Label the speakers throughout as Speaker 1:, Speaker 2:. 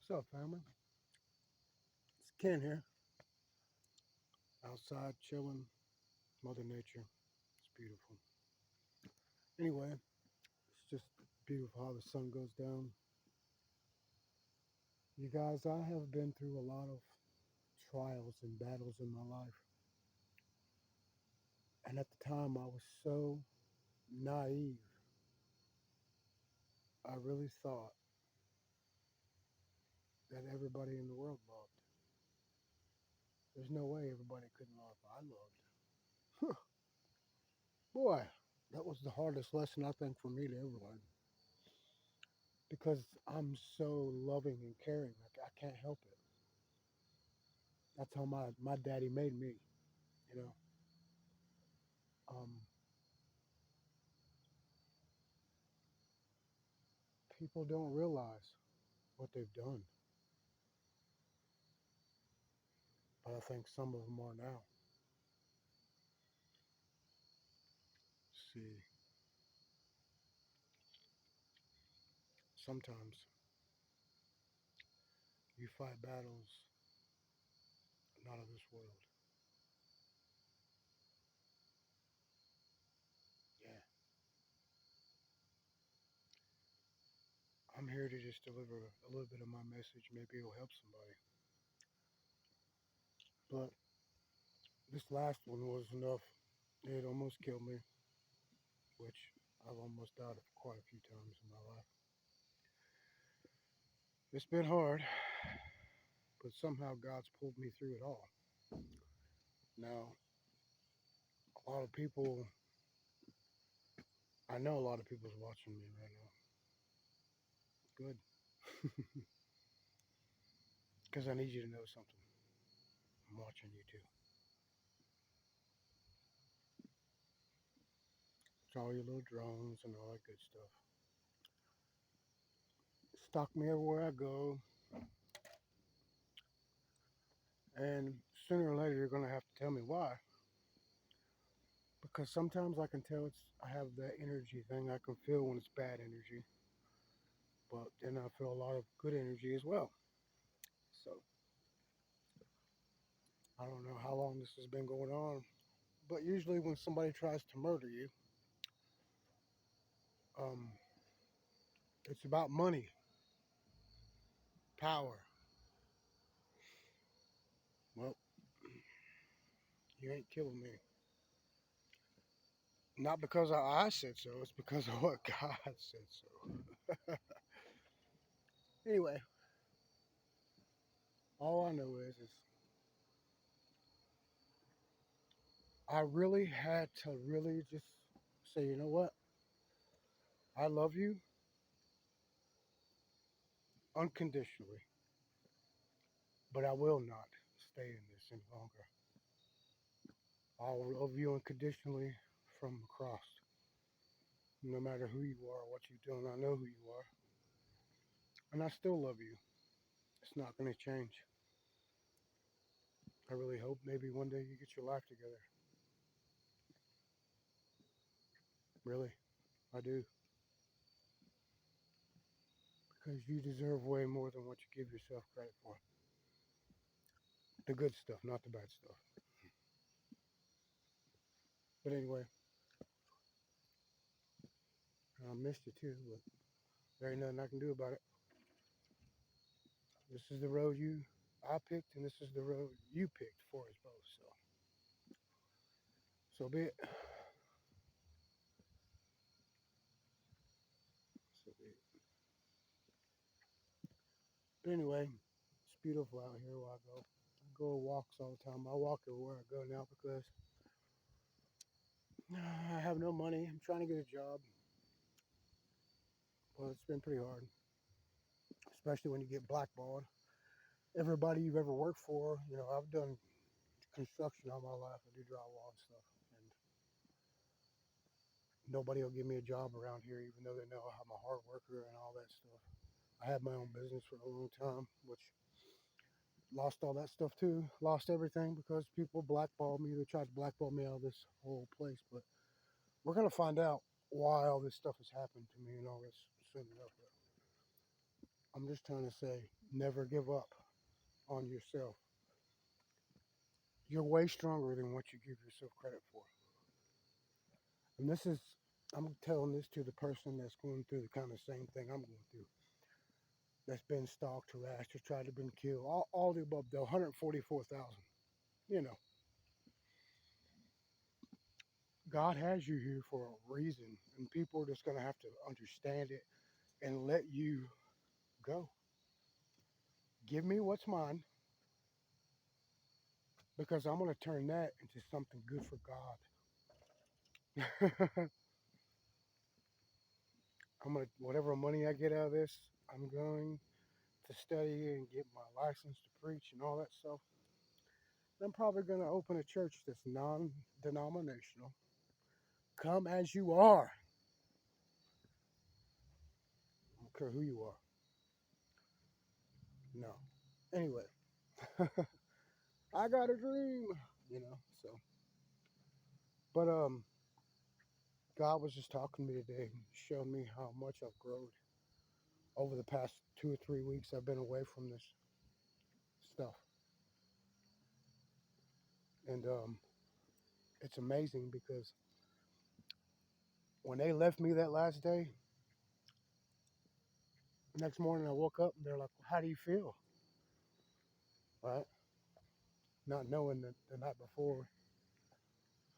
Speaker 1: What's up, family? It's Ken here, outside chilling, Mother Nature. It's beautiful. Anyway, it's just beautiful how the sun goes down. You guys, I have been through a lot of trials and battles in my life. And at the time, I was so naive. I really thought that everybody in the world loved. There's no way everybody couldn't love. I loved. Boy, that was the hardest lesson I think for me to ever learn. Because I'm so loving and caring. I can't help it. That's how my daddy made me, you know. Um, People don't realize what they've done, but I think some of them are now. See, sometimes you fight battles not of this world. Yeah, I'm here to just deliver a little bit of my message. Maybe it'll help somebody. But this last one was enough. It almost killed me, which I've almost died quite a few times in my life. It's been hard, but somehow God's pulled me through it all. Now, a lot of people, I know a lot of people's watching me right now. Good. Because I need you to know something. I'm watching you too. It's all your little drones and all that good stuff. Stalk me everywhere I go. And sooner or later, you're going to have to tell me why. Because sometimes I can tell I have that energy thing. I can feel when it's bad energy. But then I feel a lot of good energy as well. So I don't know how long this has been going on. But usually when somebody tries to murder you, um, it's about money, power. Well, you ain't killing me. Not because I said so, it's because of what God said so. Anyway, all I know is I really had to really just say, you know what? I love you unconditionally, but I will not stay in this any longer. I'll love you unconditionally from across. No matter who you are, what you're doing, I know who you are. And I still love you. It's not going to change. I really hope maybe one day you get your life together. Really, I do. Because you deserve way more than what you give yourself credit for. The good stuff, not the bad stuff. But anyway, I missed you too, but there ain't nothing I can do about it. This is the road I picked, and this is the road you picked for us both. So be it. So be it. But anyway, it's beautiful out here where I go. I go walks all the time. I walk everywhere I go now because I have no money. I'm trying to get a job. Well, it's been pretty hard, especially when you get blackballed. Everybody you've ever worked for, I've done construction all my life. I do drywall and stuff, and nobody will give me a job around here, even though they know I'm a hard worker and all that stuff. I had my own business for a long time, which lost all that stuff too. Lost everything because people blackballed me. They tried to blackball me out of this whole place, but we're gonna find out why all this stuff has happened to me and all this soon enough. I'm just trying to say, never give up on yourself. You're way stronger than what you give yourself credit for. And I'm telling this to the person that's going through the kind of same thing I'm going through. That's been stalked, harassed, or tried to been killed. All the above, the 144,000. You know, God has you here for a reason, and people are just going to have to understand it and let you go. Give me what's mine because I'm going to turn that into something good for God. Whatever money I get out of this, I'm going to study and get my license to preach and all that stuff. I'm probably going to open a church that's non denominational. Come as you are. I don't care who you are. No. Anyway, I got a dream, you know. So, but God was just talking to me today, showed me how much I've grown over the past 2 or 3 weeks. I've been away from this stuff, and it's amazing because when they left me that last day, next morning I woke up and they're like, "How do you feel?" Right? Not knowing that the night before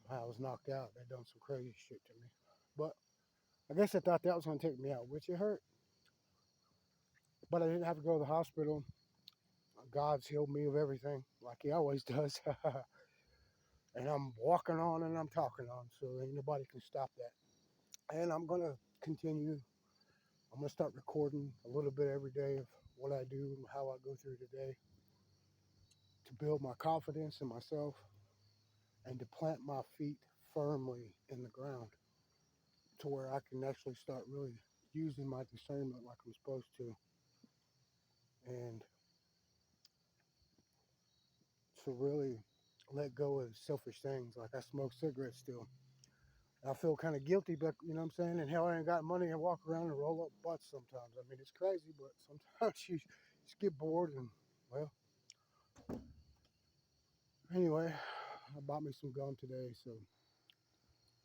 Speaker 1: I was knocked out, they done some crazy shit to me. But I guess I thought that was gonna take me out, which it hurt. But I didn't have to go to the hospital. God's healed me of everything, like He always does. And I'm walking on and I'm talking on, so ain't nobody can stop that. And I'm gonna continue. I'm gonna start recording a little bit every day of what I do and how I go through the day to build my confidence in myself and to plant my feet firmly in the ground to where I can actually start really using my discernment like I'm supposed to, and to really let go of selfish things. Like I smoke cigarettes still. I feel kind of guilty, but you know what I'm saying? And hell, I ain't got money and walk around and roll up butts sometimes. I mean, it's crazy, but sometimes you just get bored and, well, anyway, I bought me some gum today, so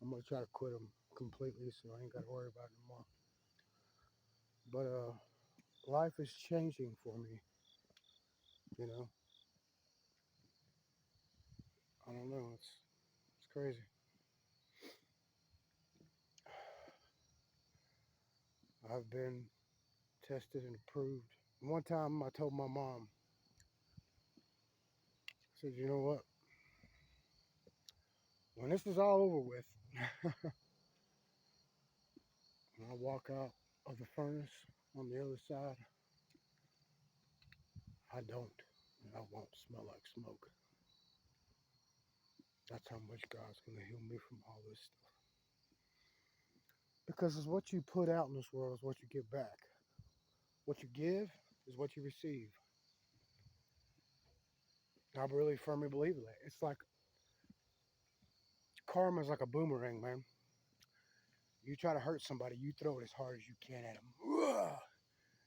Speaker 1: I'm going to try to quit them completely so I ain't got to worry about it anymore. But life is changing for me, you know? I don't know. It's crazy. I've been tested and approved. One time I told my mom, I said, you know what? When this is all over with, when I walk out of the furnace on the other side, I don't. And I won't smell like smoke. That's how much God's going to heal me from all this stuff. Because it's what you put out in this world is what you get back. What you give is what you receive. I really firmly believe that. It's like karma is like a boomerang, man. You try to hurt somebody, you throw it as hard as you can at them.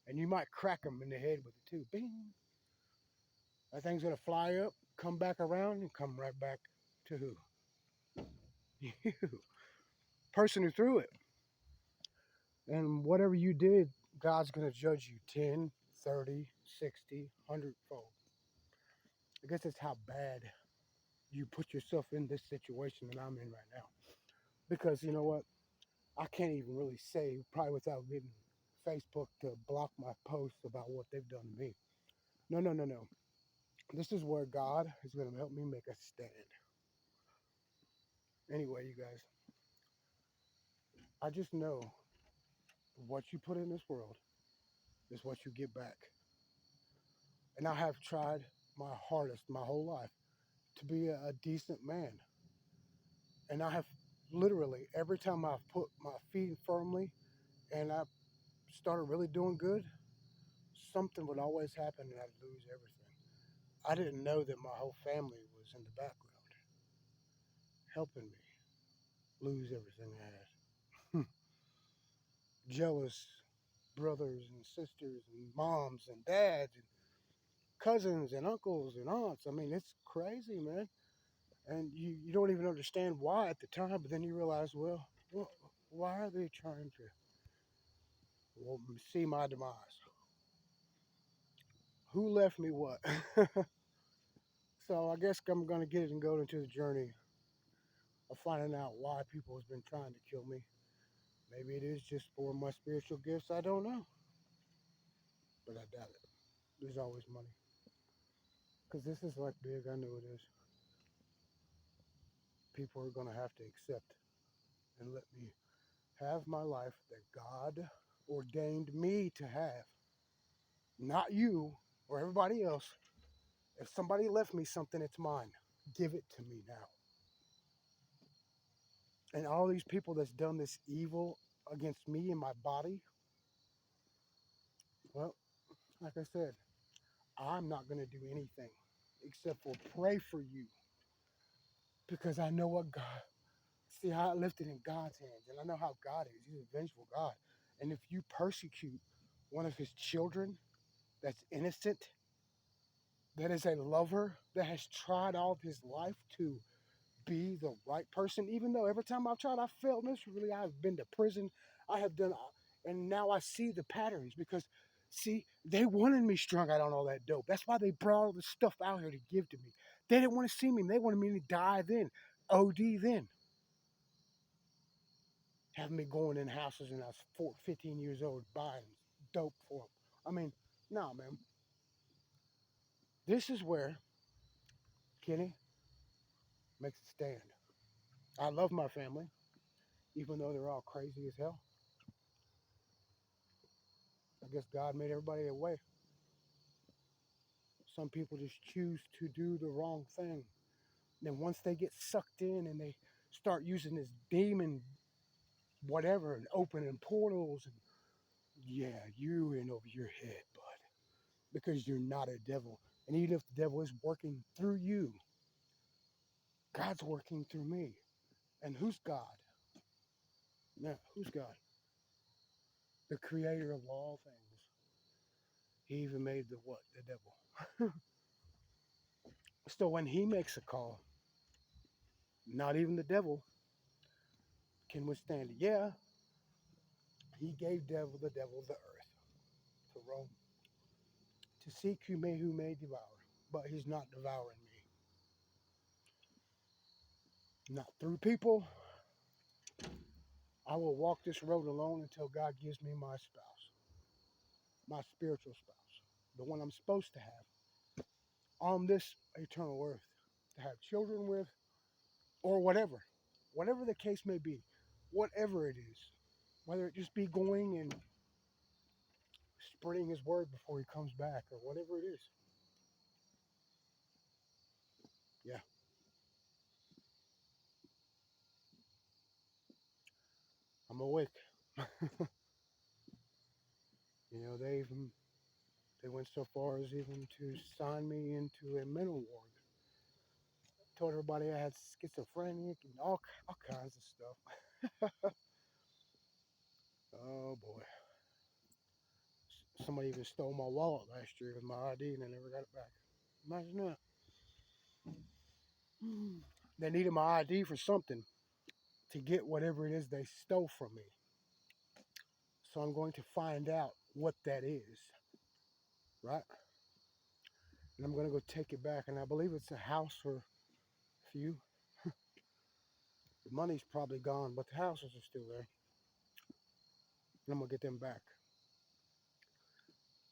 Speaker 1: And you might crack them in the head with it too. Bing. That thing's going to fly up, come back around, and come right back to who? You. Person who threw it. And whatever you did, God's going to judge you 10, 30, 60, 100 fold. I guess that's how bad you put yourself in this situation that I'm in right now. Because you know what? I can't even really say, probably without getting Facebook to block my posts about what they've done to me. No, no, no, no. This is where God is going to help me make a stand. Anyway, you guys, I just know what you put in this world is what you get back. And I have tried my hardest my whole life to be a decent man. And I have literally, every time I've put my feet firmly and I started really doing good, something would always happen and I'd lose everything. I didn't know that my whole family was in the background helping me lose everything I had. Jealous, brothers and sisters and moms and dads and cousins and uncles and aunts. I mean, it's crazy, man. And you don't even understand why at the time, but then you realize, well, why are they trying to see my demise? Who left me what? So I guess I'm going to get and go into the journey of finding out why people has been trying to kill me. Maybe it is just for my spiritual gifts. I don't know, but I doubt it. There's always money. Because this is like big. I know it is. People are going to have to accept and let me have my life that God ordained me to have. Not you or everybody else. If somebody left me something, it's mine. Give it to me now. And all these people that's done this evil against me and my body, well, like I said, I'm not going to do anything except for pray for you because I know what God, see how I left it in God's hands and I know how God is. He's a vengeful God. And if you persecute one of his children that's innocent, that is a lover, that has tried all of his life to be the right person, even though every time I've tried, I failed miserably. I've been to prison. I have done, and now I see the patterns because, see, they wanted me strung out on all that dope. That's why they brought all this stuff out here to give to me. They didn't want to see me. They wanted me to die then, OD then. Having me going in houses and I was 15 years old buying dope for them. I mean, nah, man. This is where Kenny makes a stand. I love my family, even though they're all crazy as hell. I guess God made everybody a way. Some people just choose to do the wrong thing. Then once they get sucked in and they start using this demon whatever and opening portals and yeah, you in over your head, bud. Because you're not a devil. And even if the devil is working through you, God's working through me. And who's God? Now, who's God? The creator of all things. He even made the what? The devil. So when he makes a call, not even the devil can withstand it. Yeah, he gave the devil the earth to roam, to seek who may devour, but he's not devouring me. Not through people. I will walk this road alone until God gives me my spouse, my spiritual spouse, the one I'm supposed to have on this eternal earth, to have children with, or whatever the case may be, whatever it is, whether it just be going and spreading his word before he comes back, or whatever it is. Yeah, I'm awake. You know, they went so far as even to sign me into a mental ward. Told everybody I had schizophrenia and all kinds of stuff. Oh boy. Somebody even stole my wallet last year with my ID and I never got it back. Imagine that. They needed my ID for something to get whatever it is they stole from me. So I'm going to find out what that is, right? And I'm going to go take it back. And I believe it's a house for a few. The money's probably gone, but the houses are still there. And I'm going to get them back.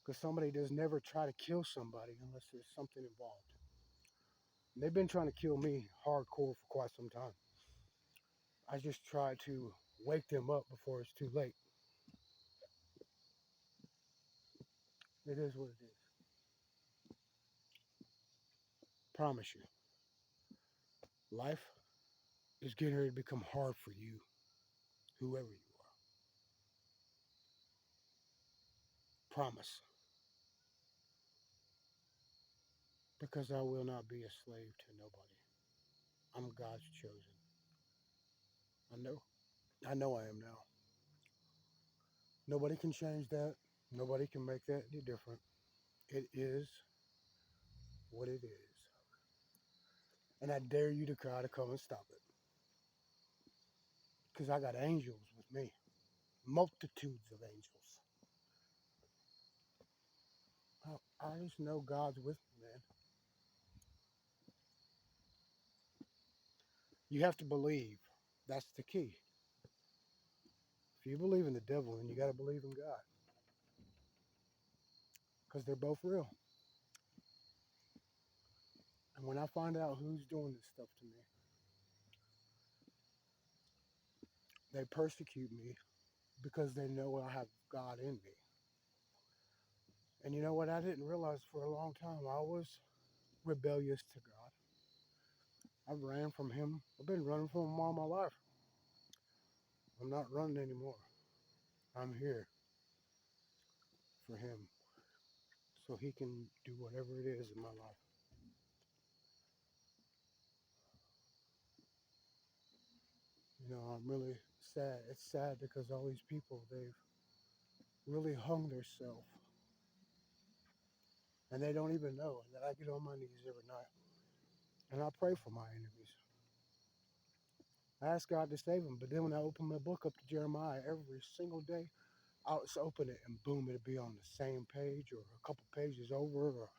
Speaker 1: Because somebody does never try to kill somebody unless there's something involved. And they've been trying to kill me hardcore for quite some time. I just try to wake them up before it's too late. It is what it is. Promise you. Life is getting ready to become hard for you, whoever you are. Promise. Because I will not be a slave to nobody. I'm God's chosen. I know. I know I am now. Nobody can change that. Nobody can make that any different. It is what it is. And I dare you to try to come and stop it. Because I got angels with me. Multitudes of angels. I just know God's with me, man. You have to believe. That's the key. If you believe in the devil, then you got to believe in God. Because they're both real. And when I find out who's doing this stuff to me, they persecute me because they know I have God in me. And you know what? I didn't realize for a long time I was rebellious to God. I ran from Him. I've been running from Him all my life. I'm not running anymore. I'm here for Him so He can do whatever it is in my life. You know, I'm really sad. It's sad because all these people, they've really hung themselves and they don't even know that I get on my knees every night and I pray for my enemies. I ask God to save them, but then when I open my book up to Jeremiah every single day, I'll just open it and boom, it'll be on the same page or a couple pages over. Or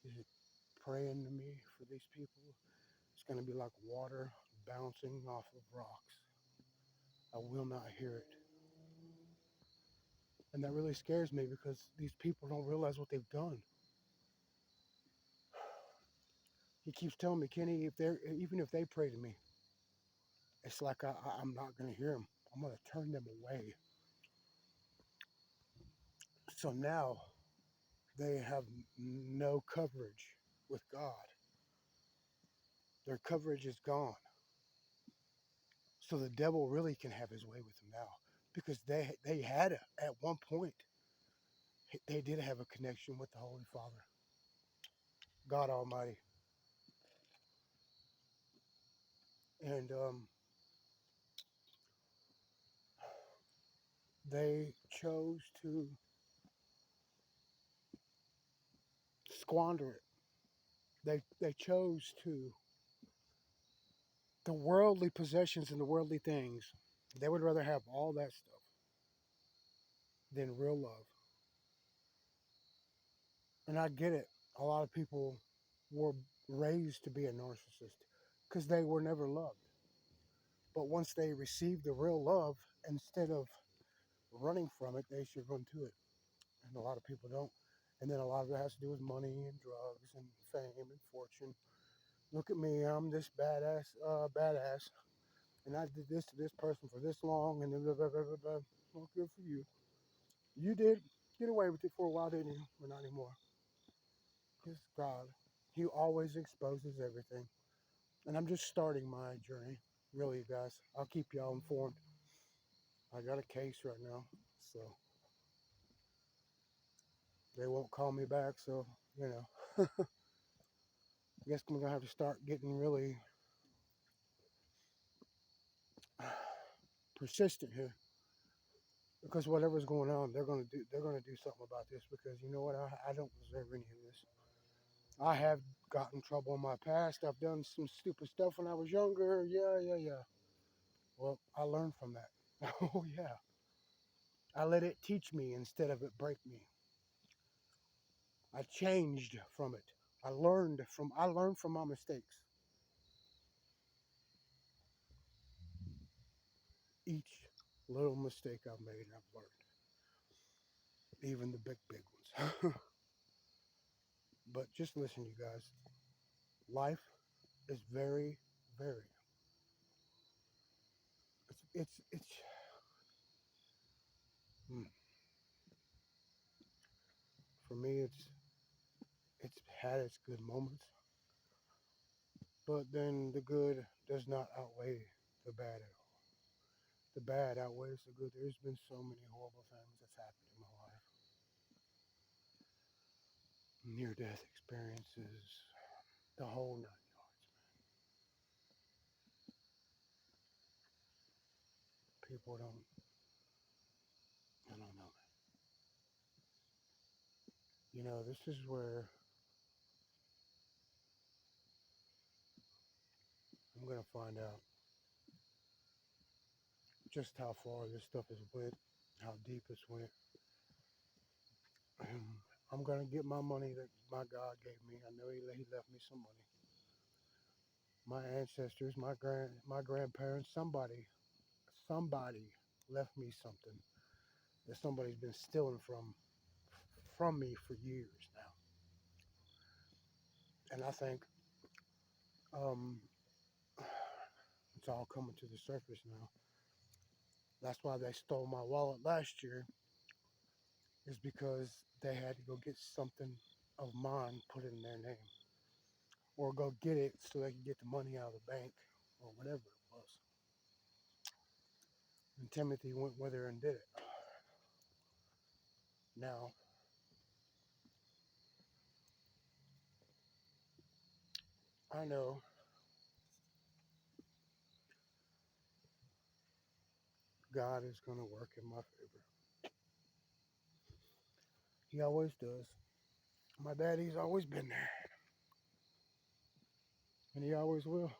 Speaker 1: is it praying to me for these people? It's going to be like water bouncing off of rocks. I will not hear it. And that really scares me because these people don't realize what they've done. He keeps telling me, Kenny, even if they pray to me, it's like I'm not going to hear them. I'm going to turn them away. So now they have no coverage with God. Their coverage is gone. So the devil really can have his way with them now because they had at one point, they did have a connection with the Holy Father, God Almighty. And they chose to squander it. They chose to, the worldly possessions and the worldly things, they would rather have all that stuff than real love. And I get it. A lot of people were raised to be a narcissist because they were never loved. But once they receive the real love, instead of running from it, they should run to it. And a lot of people don't. And then a lot of it has to do with money and drugs and fame and fortune. Look at me, I'm this badass, and I did this to this person for this long, and blah, blah, blah, blah, blah. Well, good for you. You did get away with it for a while, didn't you? But not anymore. Because God, He always exposes everything. And I'm just starting my journey, really, guys. I'll keep y'all informed. I got a case right now, so they won't call me back. So, you know, I guess I'm gonna have to start getting really persistent here because whatever's going on, they're gonna do. They're gonna do something about this because you know what? I don't deserve any of this. I have gotten in trouble in my past. I've done some stupid stuff when I was younger. Yeah. Well, I learned from that. Oh yeah. I let it teach me instead of it break me. I changed from it. I learned from my mistakes. Each little mistake I've made, I've learned. Even the big ones. But just listen, you guys. Life is very, very. It's. Hmm, for me, it's had its good moments, but then the good does not outweigh the bad at all. The bad outweighs the good. There's been so many horrible things that's happened in my life. Near death experiences, the whole nine yards. People don't. You know, this is where I'm gonna find out just how far this stuff has went, how deep it's went. I'm gonna get my money that my God gave me. I know He left me some money. My ancestors, my grandparents, somebody left me something that somebody's been stealing from me for years now. And I think um, it's all coming to the surface now. That's why they stole my wallet last year, is because they had to go get something of mine put in their name, or go get it so they could get the money out of the bank, or whatever it was. And Timothy went with her and did it. Now, I know God is going to work in my favor. He always does. My daddy's always been there, and he always will.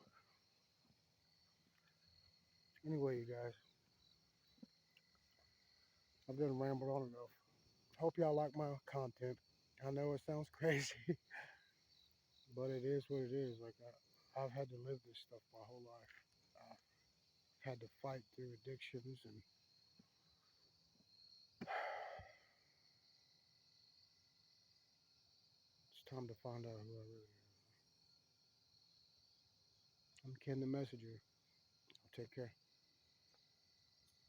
Speaker 1: Anyway, you guys, I've been rambled on enough. Hope y'all like my content. I know it sounds crazy, but it is what it is. Like, I've had to live this stuff my whole life. I've had to fight through addictions, and it's time to find out who I really am. I'm Ken the Messenger. Take care.